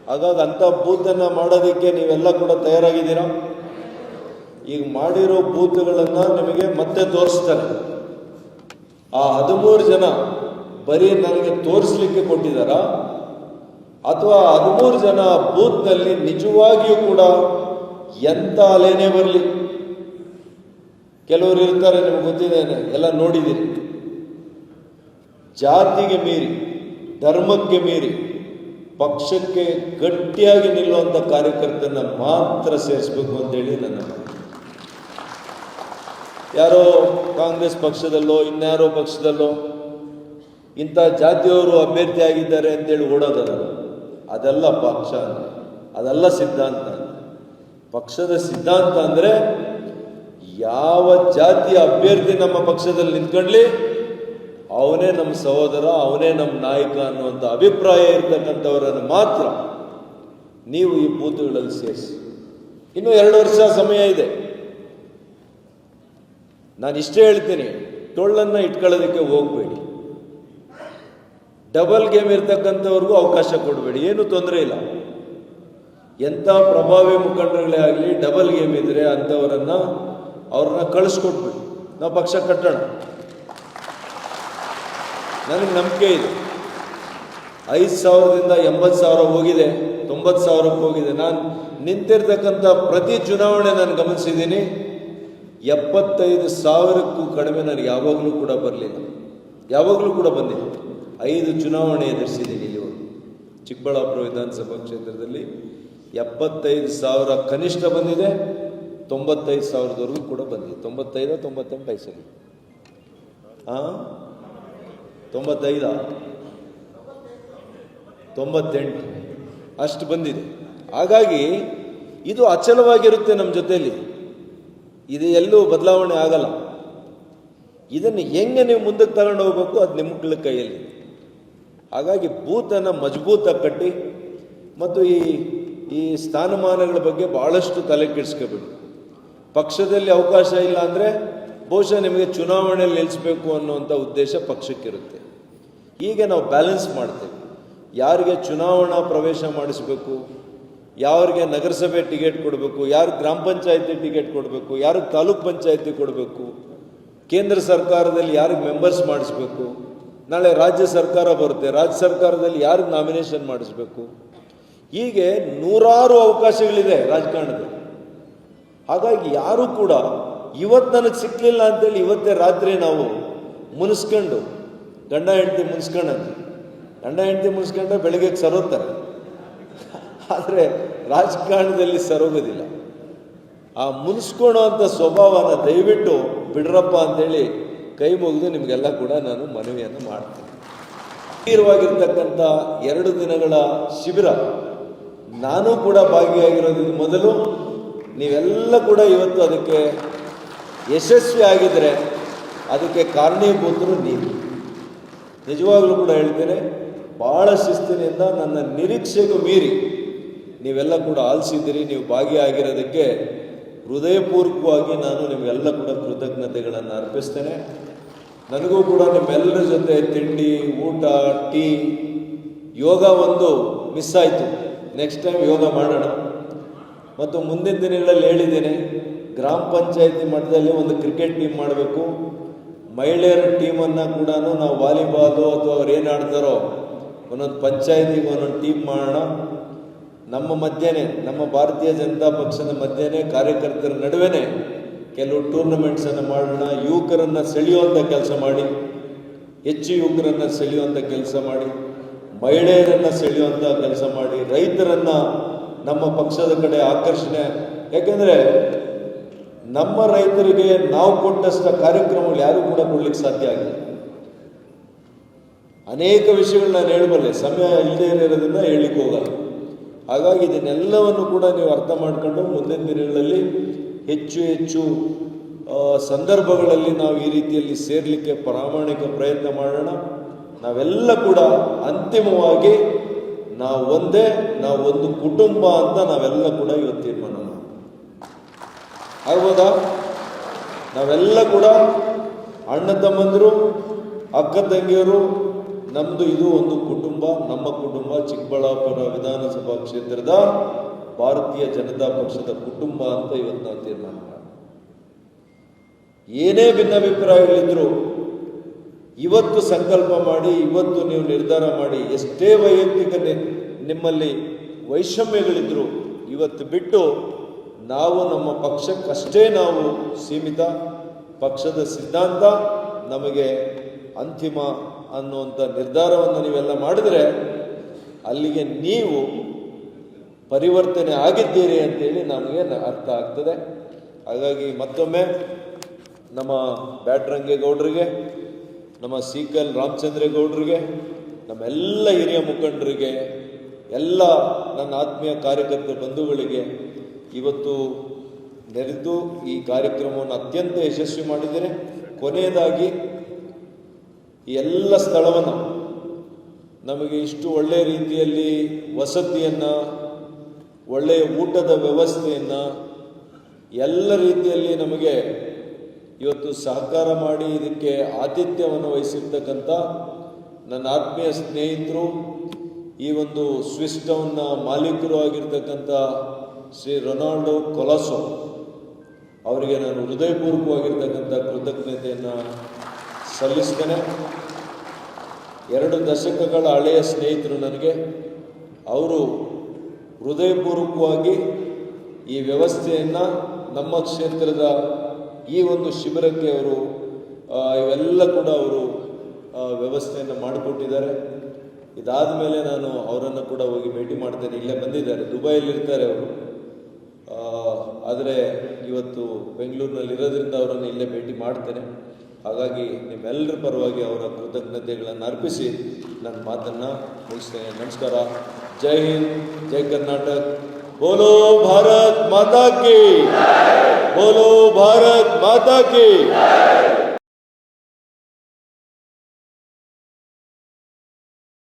ಹಾಗಾಗಿ ಅಂಥ ಬೂತನ್ನು ಮಾಡೋದಕ್ಕೆ ನೀವೆಲ್ಲ ಕೂಡ ತಯಾರಾಗಿದ್ದೀರಾ? ಈಗ ಮಾಡಿರೋ ಬೂತ್ಗಳನ್ನು ನಿಮಗೆ ಮತ್ತೆ ತೋರಿಸ್ತಾರೆ. ಆ 13 ಜನ ಬರೀ ನನಗೆ ತೋರಿಸ್ಲಿಕ್ಕೆ ಕೊಟ್ಟಿದ್ದಾರಾ, ಅಥವಾ 13 ಜನ ಬೂತ್ನಲ್ಲಿ ನಿಜವಾಗಿಯೂ ಕೂಡ ಎಂಥ ಅಲೆನೇ ಬರಲಿ? ಕೆಲವರು ಇರ್ತಾರೆ, ನಿಮ್ಗೆ ಗೊತ್ತಿದ್ದೇನೆ, ಎಲ್ಲ ನೋಡಿದ್ದೀರಿ, ಜಾತಿಗೆ ಮೀರಿ, ಧರ್ಮಕ್ಕೆ ಮೀರಿ, ಪಕ್ಷಕ್ಕೆ ಗಟ್ಟಿಯಾಗಿ ನಿಲ್ಲುವಂಥ ಕಾರ್ಯಕರ್ತರನ್ನ ಮಾತ್ರ ಸೇರಿಸಬೇಕು ಅಂತೇಳಿ ನನ್ನ ಯಾರೋ ಕಾಂಗ್ರೆಸ್ ಪಕ್ಷದಲ್ಲೋ ಇನ್ಯಾರೋ ಪಕ್ಷದಲ್ಲೋ ಇಂಥ ಜಾತಿಯವರು ಅಭ್ಯರ್ಥಿ ಆಗಿದ್ದಾರೆ ಅಂತೇಳಿ ಓಡೋದಲ್ಲ. ಅದೆಲ್ಲ ಪಕ್ಷ, ಅದೆಲ್ಲ ಸಿದ್ಧಾಂತ. ಪಕ್ಷದ ಸಿದ್ಧಾಂತ ಅಂದರೆ ಯಾವ ಜಾತಿಯ ಅಭ್ಯರ್ಥಿ ನಮ್ಮ ಪಕ್ಷದಲ್ಲಿ ನಿಂತ್ಕೊಳ್ಳಿ, ಅವನೇ ನಮ್ಮ ಸಹೋದರ, ಅವನೇ ನಮ್ಮ ನಾಯಕ ಅನ್ನುವಂಥ ಅಭಿಪ್ರಾಯ ಇರ್ತಕ್ಕಂಥವರನ್ನು ಮಾತ್ರ ನೀವು ಈ ಬೂತ್ಗಳಲ್ಲಿ ಸೇರಿಸಿ. ಇನ್ನು 2 ವರ್ಷ ಸಮಯ ಇದೆ. ನಾನು ಇಷ್ಟೇ ಹೇಳ್ತೀನಿ, ಟೊಳ್ಳನ್ನು ಇಟ್ಕೊಳ್ಳೋದಕ್ಕೆ ಹೋಗಬೇಡಿ. ಡಬಲ್ ಗೇಮ್ ಇರ್ತಕ್ಕಂಥವ್ರಿಗೂ ಅವಕಾಶ ಕೊಡಬೇಡಿ, ಏನು ತೊಂದರೆ ಇಲ್ಲ. ಎಂಥ ಪ್ರಭಾವಿ ಮುಖಂಡರುಗಳೇ ಆಗಲಿ, ಡಬಲ್ ಗೇಮ್ ಇದ್ರೆ ಅವ್ರನ್ನ ಕಳಿಸ್ಕೊಟ್ಬಿಡಿ, ನಾವು ಪಕ್ಷ ಕಟ್ಟೋಣ. ನನಗೆ ನಂಬಿಕೆ ಇದೆ. 5,000ದಿಂದ 80,000 ಹೋಗಿದೆ, 90,000ಕ್ಕೆ ಹೋಗಿದೆ. ನಾನು ನಿಂತಿರ್ತಕ್ಕಂಥ ಪ್ರತಿ ಚುನಾವಣೆ ನಾನು ಗಮನಿಸಿದ್ದೀನಿ, 75,000ಕ್ಕೂ ಕಡಿಮೆ ನನಗೆ ಯಾವಾಗಲೂ ಕೂಡ ಬರಲಿಲ್ಲ, ಯಾವಾಗಲೂ ಕೂಡ ಬಂದಿಲ್ಲ. 5 ಚುನಾವಣೆ ಎದುರಿಸಿದ್ದೀನಿ ಇಲ್ಲಿವರೆಗೂ. ಚಿಕ್ಕಬಳ್ಳಾಪುರ ವಿಧಾನಸಭಾ ಕ್ಷೇತ್ರದಲ್ಲಿ 75,000 ಕನಿಷ್ಠ ಬಂದಿದೆ, 95,000ದವರೆಗೂ ಕೂಡ ಬಂದಿದೆ. 95 98 ಸರಿ 95 98 ಅಷ್ಟು ಬಂದಿದೆ. ಹಾಗಾಗಿ ಇದು ಅಚಲವಾಗಿರುತ್ತೆ ನಮ್ಮ ಜೊತೆಯಲ್ಲಿ, ಇದು ಎಲ್ಲೂ ಬದಲಾವಣೆ ಆಗಲ್ಲ. ಇದನ್ನು ಹೆಂಗೆ ನೀವು ಮುಂದಕ್ಕೆ ತಗೊಂಡು ಹೋಗ್ಬೇಕು, ಅದು ನಿಮ್ಮ ಕೈಯಲ್ಲಿ. ಹಾಗಾಗಿ ಬೂತನ್ನು ಮಜಬೂತಾಗಿ ಕಟ್ಟಿ, ಮತ್ತು ಈ ಸ್ಥಾನಮಾನಗಳ ಬಗ್ಗೆ ಭಾಳಷ್ಟು ತಲೆ ಕೆಡಿಸ್ಕೋಬೇಡಿ. ಪಕ್ಷದಲ್ಲಿ ಅವಕಾಶ ಇಲ್ಲ ಅಂದರೆ ಬಹುಶಃ ನಿಮಗೆ ಚುನಾವಣೆಯಲ್ಲಿ ನಿಲ್ಲಿಸಬೇಕು ಅನ್ನುವಂಥ ಉದ್ದೇಶ ಪಕ್ಷಕ್ಕಿರುತ್ತೆ. ಹೀಗೆ ನಾವು ಬ್ಯಾಲೆನ್ಸ್ ಮಾಡ್ತೇವೆ. ಯಾರಿಗೆ ಚುನಾವಣಾ ಪ್ರವೇಶ ಮಾಡಿಸಬೇಕು, ಯಾರಿಗೆ ನಗರಸಭೆ ಟಿಕೆಟ್ ಕೊಡಬೇಕು, ಯಾರು ಗ್ರಾಮ ಪಂಚಾಯತಿ ಟಿಕೆಟ್ ಕೊಡಬೇಕು, ಯಾರಿಗೆ ತಾಲೂಕ್ ಪಂಚಾಯತಿ ಕೊಡಬೇಕು, ಕೇಂದ್ರ ಸರ್ಕಾರದಲ್ಲಿ ಯಾರಿಗೆ ಮೆಂಬರ್ಸ್ ಮಾಡಿಸ್ಬೇಕು, ನಾಳೆ ರಾಜ್ಯ ಸರ್ಕಾರ ಬರುತ್ತೆ, ರಾಜ್ಯ ಸರ್ಕಾರದಲ್ಲಿ ಯಾರಿಗೆ ನಾಮಿನೇಷನ್ ಮಾಡಿಸ್ಬೇಕು, ಹೀಗೆ ನೂರಾರು ಅವಕಾಶಗಳಿದೆ ರಾಜಕಾರಣದಲ್ಲಿ. ಹಾಗಾಗಿ ಯಾರು ಕೂಡ ಇವತ್ತು ನನಗೆ ಸಿಕ್ಕಲಿಲ್ಲ ಅಂತೇಳಿ ಇವತ್ತೇ ರಾತ್ರಿ ನಾವು ಮುನಿಸ್ಕೊಂಡು, ಗಂಡ ಹೆಂಡತಿ ಮುನಿಸ್ಕೊಂಡ್ರೆ ಬೆಳಗ್ಗೆ ಸರೋತಾರೆ. ಆದರೆ ರಾಜಕಾರಣದಲ್ಲಿ ಸರೋಗೋದಿಲ್ಲ. ಆ ಮುನಿಸ್ಕೊಳ್ಳೋವಂಥ ಸ್ವಭಾವನ ದಯವಿಟ್ಟು ಬಿಡ್ರಪ್ಪ ಅಂತೇಳಿ ಕೈ ಮುಗಿದು ನಿಮಗೆಲ್ಲ ಕೂಡ ನಾನು ಮನವಿಯನ್ನು ಮಾಡ್ತೀನಿ. ಗಂಭೀರವಾಗಿರ್ತಕ್ಕಂಥ 2 ದಿನಗಳ ಶಿಬಿರ ನಾನು ಕೂಡ ಭಾಗಿಯಾಗಿರೋದು ಮೊದಲು. ನೀವೆಲ್ಲ ಕೂಡ ಇವತ್ತು ಅದಕ್ಕೆ ಯಶಸ್ವಿ ಆಗಿದ್ರೆ ಅದಕ್ಕೆ ಕಾರಣೀಭೂತರು ನೀವು. ನಿಜವಾಗ್ಲೂ ಕೂಡ ಹೇಳ್ತೇನೆ, ಭಾಳ ಶಿಸ್ತಿನಿಂದ ನನ್ನ ನಿರೀಕ್ಷೆಗೂ ಮೀರಿ ನೀವೆಲ್ಲ ಕೂಡ ಆಲಿಸಿದ್ದೀರಿ. ನೀವು ಭಾಗಿಯಾಗಿರೋದಕ್ಕೆ ಹೃದಯಪೂರ್ವಕವಾಗಿ ನಾನು ನಿಮಗೆಲ್ಲ ಕೂಡ ಕೃತಜ್ಞತೆಗಳನ್ನು ಅರ್ಪಿಸ್ತೇನೆ. ನನಗೂ ಕೂಡ ನಿಮ್ಮೆಲ್ಲರ ಜೊತೆ ತಿಂಡಿ, ಊಟ, ಟೀ, ಯೋಗ ಒಂದು ಮಿಸ್ ಆಯಿತು. ನೆಕ್ಸ್ಟ್ ಟೈಮ್ ಯೋಗ ಮಾಡೋಣ. ಮತ್ತು ಮುಂದಿನ ದಿನಗಳಲ್ಲಿ ಹೇಳಿದ್ದೇನೆ, ಗ್ರಾಮ ಪಂಚಾಯತಿ ಮಟ್ಟದಲ್ಲಿ ಒಂದು ಕ್ರಿಕೆಟ್ ಟೀಮ್ ಮಾಡಬೇಕು. ಮಹಿಳೆಯರ ಟೀಮನ್ನು ಕೂಡ ನಾವು ವಾಲಿಬಾಲು ಅಥವಾ ಅವ್ರು ಏನು ಆಡ್ತಾರೋ ಒಂದೊಂದು ಪಂಚಾಯತಿಗೆ ಒಂದೊಂದು ಟೀಮ್ ಮಾಡೋಣ. ನಮ್ಮ ಮಧ್ಯೆನೇ, ನಮ್ಮ ಭಾರತೀಯ ಜನತಾ ಪಕ್ಷದ ಮಧ್ಯೆನೇ, ಕಾರ್ಯಕರ್ತರ ನಡುವೆನೇ ಕೆಲವು ಟೂರ್ನಮೆಂಟ್ಸನ್ನು ಮಾಡೋಣ. ಯುವಕರನ್ನು ಸೆಳೆಯುವಂಥ ಕೆಲಸ ಮಾಡಿ, ಹೆಚ್ಚು ಯುವಕರನ್ನು ಸೆಳೆಯುವಂಥ ಕೆಲಸ ಮಾಡಿ, ಮಹಿಳೆಯರನ್ನು ಸೆಳೆಯುವಂಥ ಕೆಲಸ ಮಾಡಿ, ರೈತರನ್ನು ನಮ್ಮ ಪಕ್ಷದ ಕಡೆ ಆಕರ್ಷಣೆ. ಯಾಕೆಂದರೆ ನಮ್ಮ ರೈತರಿಗೆ ನಾವು ಕೊಟ್ಟಷ್ಟ ಕಾರ್ಯಕ್ರಮಗಳು ಯಾರೂ ಕೂಡ ಕೊಡ್ಲಿಕ್ಕೆ ಸಾಧ್ಯ ಆಗಿಲ್ಲ. ಅನೇಕ ವಿಷಯಗಳು ನಾನು ಹೇಳಬಲ್ಲೆ, ಸಮಯ ಇಲ್ಲದೆ ಇರೋದನ್ನ ಹೇಳಲಿಕ್ಕೆ ಹೋಗಲ್ಲ. ಹಾಗಾಗಿ ಇದನ್ನೆಲ್ಲವನ್ನು ಕೂಡ ನೀವು ಅರ್ಥ ಮಾಡ್ಕೊಂಡು ಮುಂದಿನ ದಿನಗಳಲ್ಲಿ ಹೆಚ್ಚು ಹೆಚ್ಚು ಸಂದರ್ಭಗಳಲ್ಲಿ ನಾವು ಈ ರೀತಿಯಲ್ಲಿ ಸೇರಲಿಕ್ಕೆ ಪ್ರಾಮಾಣಿಕ ಪ್ರಯತ್ನ ಮಾಡೋಣ. ನಾವೆಲ್ಲ ಕೂಡ ಅಂತಿಮವಾಗಿ ನಾವು ಒಂದು ಕುಟುಂಬ ಅಂತ ನಾವೆಲ್ಲ ಕೂಡ ಇವತ್ತು ತೀರ್ಮಾನ ಮಾಡೋಣ. ಆಗ್ಬೋದಾ? ನಾವೆಲ್ಲ ಕೂಡ ಅಣ್ಣ ತಮ್ಮಂದಿರು, ಅಕ್ಕ ತಂಗಿಯರು, ನಮ್ಮದು ಇದು ಒಂದು ಕುಟುಂಬ, ನಮ್ಮ ಕುಟುಂಬ ಚಿಕ್ಕಬಳ್ಳಾಪುರ ವಿಧಾನಸಭಾ ಕ್ಷೇತ್ರದ ಭಾರತೀಯ ಜನತಾ ಪಕ್ಷದ ಕುಟುಂಬ ಅಂತ ಇವತ್ತು ನಾವು ತೀರ್ಮಾನ ಮಾಡಿ, ಏನೇ ಭಿನ್ನಾಭಿಪ್ರಾಯಗಳಿದ್ರು ಇವತ್ತು ಸಂಕಲ್ಪ ಮಾಡಿ, ಇವತ್ತು ನೀವು ನಿರ್ಧಾರ ಮಾಡಿ, ಎಷ್ಟೇ ವೈಯಕ್ತಿಕ ನಿಮ್ಮಲ್ಲಿ ವೈಷಮ್ಯಗಳಿದ್ರು ಇವತ್ತು ಬಿಟ್ಟು ನಾವು ನಮ್ಮ ಪಕ್ಷಕ್ಕಷ್ಟೇ ನಾವು ಸೀಮಿತ, ಪಕ್ಷದ ಸಿದ್ಧಾಂತ ನಮಗೆ ಅಂತಿಮ ಅನ್ನುವಂಥ ನಿರ್ಧಾರವನ್ನು ನೀವೆಲ್ಲ ಮಾಡಿದರೆ ಅಲ್ಲಿಗೆ ನೀವು ಪರಿವರ್ತನೆ ಆಗಿದ್ದೀರಿ ಅಂತೇಳಿ ನಮಗೆ ಅರ್ಥ ಆಗ್ತದೆ. ಹಾಗಾಗಿ ಮತ್ತೊಮ್ಮೆ ನಮ್ಮ ಬ್ಯಾಟ್ರಂಗೇಗೌಡರಿಗೆ, ನಮ್ಮ ಸೀಕಲ್ ರಾಮಚಂದ್ರೇಗೌಡರಿಗೆ, ನಮ್ಮೆಲ್ಲ ಹಿರಿಯ ಮುಖಂಡರಿಗೆ, ಎಲ್ಲ ನನ್ನ ಆತ್ಮೀಯ ಕಾರ್ಯಕರ್ತ ಬಂಧುಗಳಿಗೆ ಇವತ್ತು ನೆರೆದು ಈ ಕಾರ್ಯಕ್ರಮವನ್ನು ಅತ್ಯಂತ ಯಶಸ್ವಿ ಮಾಡಿದ್ದೇನೆ. ಕೊನೆಯದಾಗಿ ಈ ಎಲ್ಲ ಸ್ಥಳವನ್ನು ನಮಗೆ ಇಷ್ಟು ಒಳ್ಳೆಯ ರೀತಿಯಲ್ಲಿ ವಸತಿಯನ್ನು, ಒಳ್ಳೆಯ ಊಟದ ವ್ಯವಸ್ಥೆಯನ್ನು, ಎಲ್ಲ ರೀತಿಯಲ್ಲಿ ನಮಗೆ ಇವತ್ತು ಸಹಕಾರ ಮಾಡಿ ಇದಕ್ಕೆ ಆತಿಥ್ಯವನ್ನು ವಹಿಸಿರ್ತಕ್ಕಂಥ ನನ್ನ ಆತ್ಮೀಯ ಸ್ನೇಹಿತರು, ಈ ಒಂದು ಸ್ವಿಸ್ ಟೌನ್ನ ಮಾಲೀಕರು ಆಗಿರ್ತಕ್ಕಂಥ ಶ್ರೀ ರೊನಾಲ್ಡೋ ಕೊಲಾಸೋ ಅವರಿಗೆ ನಾನು ಹೃದಯಪೂರ್ವಕವಾಗಿರ್ತಕ್ಕಂಥ ಕೃತಜ್ಞತೆಯನ್ನು ಸಲ್ಲಿಸ್ತೇನೆ. 2 ದಶಕಗಳ ಹಳೆಯ ಸ್ನೇಹಿತರು ನನಗೆ, ಅವರು ಹೃದಯಪೂರ್ವಕವಾಗಿ ಈ ವ್ಯವಸ್ಥೆಯನ್ನು ನಮ್ಮ ಕ್ಷೇತ್ರದ ಈ ಒಂದು ಶಿಬಿರಕ್ಕೆ ಅವರು ಇವೆಲ್ಲ ಕೂಡ ಅವರು ವ್ಯವಸ್ಥೆಯನ್ನು ಮಾಡಿಕೊಟ್ಟಿದ್ದಾರೆ. ಇದಾದ ಮೇಲೆ ನಾನು ಅವರನ್ನು ಕೂಡ ಹೋಗಿ ಭೇಟಿ ಮಾಡ್ತೇನೆ. ಇಲ್ಲೇ ಬಂದಿದ್ದಾರೆ, ದುಬೈಯಲ್ಲಿರ್ತಾರೆ ಅವರು, ಆದರೆ ಇವತ್ತು ಬೆಂಗಳೂರಿನಲ್ಲಿ ಇರೋದ್ರಿಂದ ಅವರನ್ನು ಇಲ್ಲೇ ಭೇಟಿ ಮಾಡ್ತೇನೆ. ಹಾಗಾಗಿ ನಿಮ್ಮೆಲ್ಲರ ಪರವಾಗಿ ಅವರ ಕೃತಜ್ಞತೆಗಳನ್ನು ಅರ್ಪಿಸಿ ನನ್ನ ಮಾತನ್ನು ಮುಗಿಸ್ತೇನೆ. ನಮಸ್ಕಾರ. ಜೈ ಹಿಂದ್, ಜೈ ಕರ್ನಾಟಕ. बोलो भारत माता की, बोलो भारत माता की.